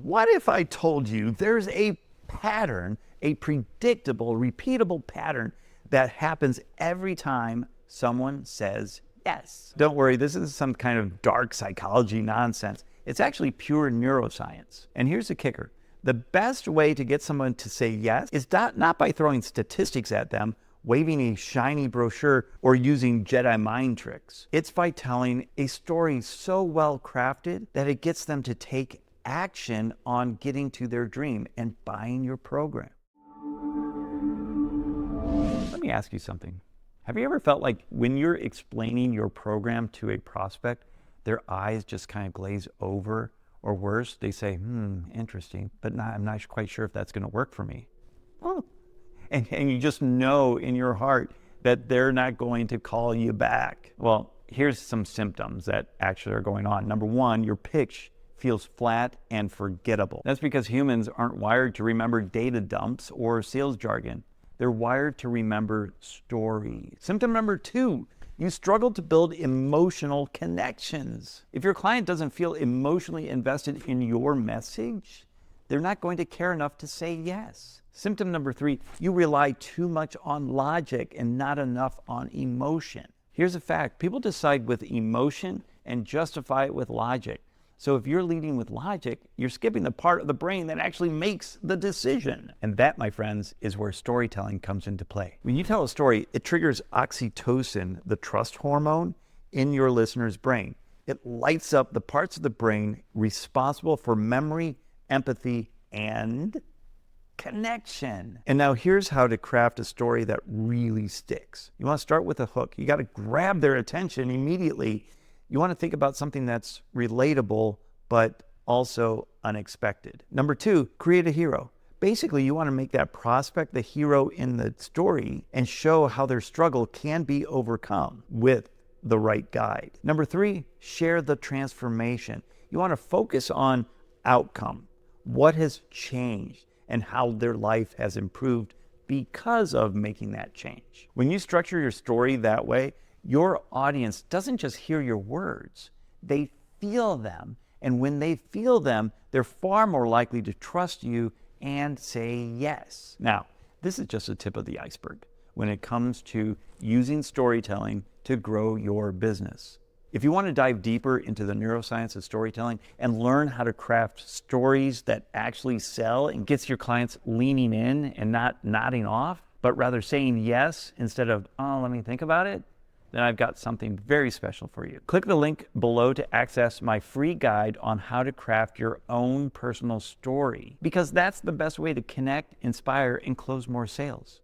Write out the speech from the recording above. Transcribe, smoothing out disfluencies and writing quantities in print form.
what if I told you there's a pattern, a predictable, repeatable pattern that happens every time someone says yes? Don't worry, this isn't some kind of dark psychology nonsense. It's actually pure neuroscience. And here's the kicker. The best way to get someone to say yes is not by throwing statistics at them, waving a shiny brochure, or using Jedi mind tricks. It's by telling a story so well crafted that it gets them to take action on getting to their dream and buying your program. Let me ask you something. Have you ever felt like when you're explaining your program to a prospect, their eyes just kind of glaze over, or worse, they say, interesting, but I'm not quite sure if that's going to work for me. Oh. And you just know in your heart that they're not going to call you back. Well, here's some symptoms that actually are going on. Number one, your pitch feels flat and forgettable. That's because humans aren't wired to remember data dumps or sales jargon. They're wired to remember stories. Symptom number two, you struggle to build emotional connections. If your client doesn't feel emotionally invested in your message, they're not going to care enough to say yes. Symptom number three, you rely too much on logic and not enough on emotion. Here's a fact, people decide with emotion and justify it with logic. So if you're leading with logic, you're skipping the part of the brain that actually makes the decision. And that, my friends, is where storytelling comes into play. When you tell a story, it triggers oxytocin, the trust hormone, in your listener's brain. It lights up the parts of the brain responsible for memory, empathy, and connection. And now here's how to craft a story that really sticks. You want to start with a hook. You got to grab their attention immediately. You want to think about something that's relatable, but also unexpected. Number two, create a hero. Basically, you want to make that prospect the hero in the story and show how their struggle can be overcome with the right guide. Number three, share the transformation. You want to focus on outcome, what has changed, and how their life has improved because of making that change. When you structure your story that way, your audience doesn't just hear your words, they feel them. And when they feel them, they're far more likely to trust you and say yes. Now, this is just the tip of the iceberg when it comes to using storytelling to grow your business. If you want to dive deeper into the neuroscience of storytelling and learn how to craft stories that actually sell and gets your clients leaning in and not nodding off, but rather saying yes instead of, oh, let me think about it, then I've got something very special for you. Click the link below to access my free guide on how to craft your own personal story, because that's the best way to connect, inspire, and close more sales.